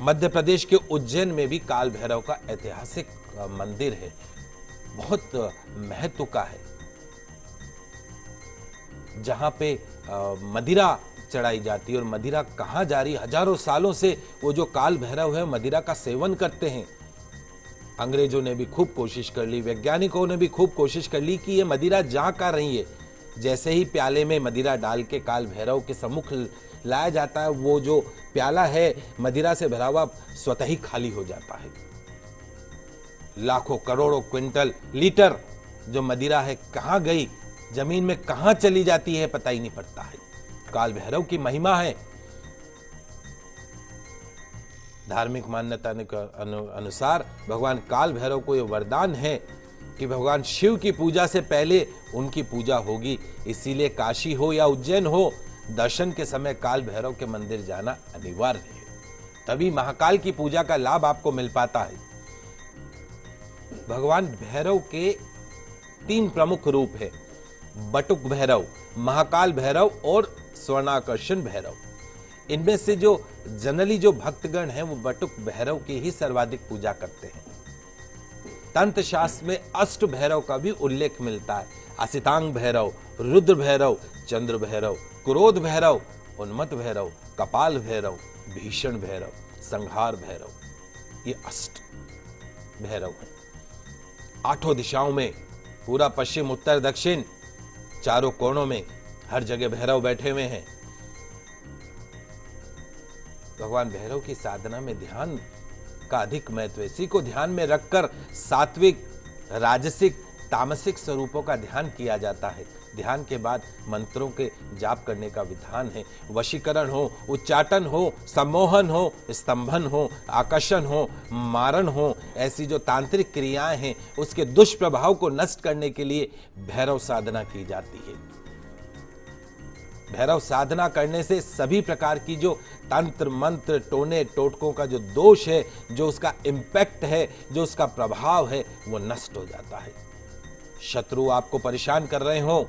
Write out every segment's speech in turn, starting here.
मध्य प्रदेश के उज्जैन में भी काल भैरव का ऐतिहासिक मंदिर है, बहुत महत्व का है, जहां पे मदिरा चढ़ाई जाती है। और मदिरा कहां जा रही, हजारों सालों से वो जो काल भैरव है मदिरा का सेवन करते हैं। अंग्रेजों ने भी खूब कोशिश कर ली, वैज्ञानिकों ने भी खूब कोशिश कर ली कि ये मदिरा जा कर रही है। जैसे ही प्याले में मदिरा डाल के काल भैरव के सम्मुख लाया जाता है, वो जो प्याला है मदिरा से भरा हुआ स्वतः ही खाली हो जाता है। लाखों करोड़ों क्विंटल लीटर जो मदिरा है कहां गई, जमीन में कहां चली जाती है, पता ही नहीं पड़ता है। काल भैरव की महिमा है। धार्मिक मान्यता के अनुसार भगवान काल भैरव को यह वरदान है कि भगवान शिव की पूजा से पहले उनकी पूजा होगी। इसीलिए काशी हो या उज्जैन हो, दर्शन के समय काल भैरव के मंदिर जाना अनिवार्य है, तभी महाकाल की पूजा का लाभ आपको मिल पाता है। भगवान भैरव के 3 प्रमुख रूप है, बटुक भैरव, महाकाल भैरव और स्वर्णाकर्षण भैरव। इनमें से जो जनरली जो भक्तगण हैं वो बटुक भैरव की ही सर्वाधिक पूजा करते हैं। तंत्र शास्त्र में अष्ट भैरव का भी उल्लेख मिलता है, असितांग भैरव, रुद्र भैरव, चंद्र भैरव, क्रोध भैरव, उन्मत्त भैरव, कपाल भैरव, भीषण भैरव, संहार भैरव, ये अष्ट भैरव हैं। 8 दिशाओं में, पूरा पश्चिम उत्तर दक्षिण, चारों कोणों में हर जगह भैरव बैठे हुए हैं। भगवान भैरव की साधना में ध्यान का अधिक महत्व है। इसी को ध्यान में रखकर सात्विक, राजसिक, तामसिक स्वरूपों का ध्यान किया जाता है। ध्यान के बाद मंत्रों के जाप करने का विधान है। वशीकरण हो, उच्चाटन हो, सम्मोहन हो, स्तंभन हो, आकर्षण हो, मारण हो, ऐसी जो तांत्रिक क्रियाएं हैं उसके दुष्प्रभाव को नष्ट करने के लिए भैरव साधना की जाती है। भैरव साधना करने से सभी प्रकार की जो तंत्र मंत्र, टोने टोटकों का जो दोष है, जो उसका इंपैक्ट है, जो उसका प्रभाव है, वो नष्ट हो जाता है। शत्रु आपको परेशान कर रहे हो,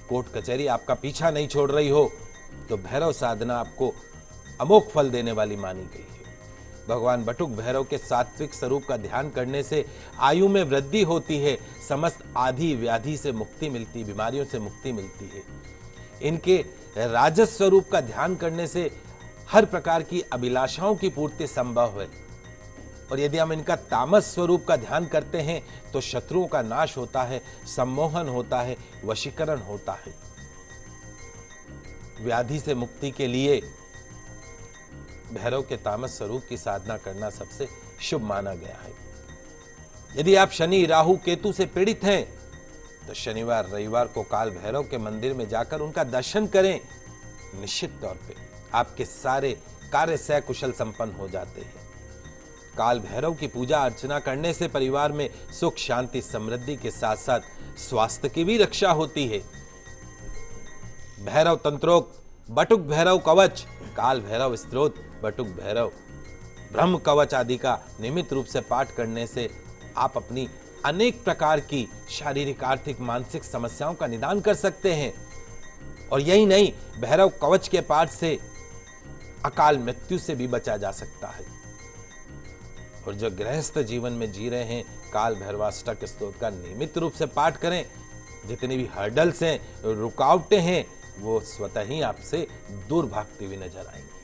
कोर्ट कचहरी आपका पीछा नहीं छोड़ रही हो, तो भैरव साधना आपको अमोघ फल देने वाली मानी गई है। भगवान बटुक भैरव के सात्विक स्वरूप का ध्यान करने से आयु में वृद्धि होती है, समस्त आदि व्याधि से मुक्ति मिलती, बीमारियों से मुक्ति मिलती है। इनके राजस स्वरूप का ध्यान करने से हर प्रकार की अभिलाषाओं की पूर्ति संभव है। और यदि हम इनका तामस स्वरूप का ध्यान करते हैं तो शत्रुओं का नाश होता है, सम्मोहन होता है, वशीकरण होता है। व्याधि से मुक्ति के लिए भैरव के तामस स्वरूप की साधना करना सबसे शुभ माना गया है। यदि आप शनि, राहु, केतु से पीड़ित हैं तो शनिवार, रविवार को काल भैरव के मंदिर में जाकर उनका दर्शन करें। निश्चित तौर पे आपके सारे कार्य सकुशल संपन्न हो जाते हैं। काल भैरव की पूजा अर्चना करने से परिवार में सुख, शांति, समृद्धि के साथ साथ स्वास्थ्य की भी रक्षा होती है। भैरव तंत्रोक्त, बटुक भैरव कवच, काल भैरव स्तोत्र, बटुक भैरव ब्रह्म कवच आदि का नियमित रूप से पाठ करने से आप अपनी अनेक प्रकार की शारीरिक, आर्थिक, मानसिक समस्याओं का निदान कर सकते हैं। और यही नहीं, भैरव कवच के पाठ से अकाल मृत्यु से भी बचा जा सकता है। और जो गृहस्थ जीवन में जी रहे हैं, काल भैरवाष्टक स्तोत्र का नियमित रूप से पाठ करें। जितनी भी हर्डल्स हैं, रुकावटें हैं, वो स्वतः ही आपसे दूर भागती हुई नजर आएंगी।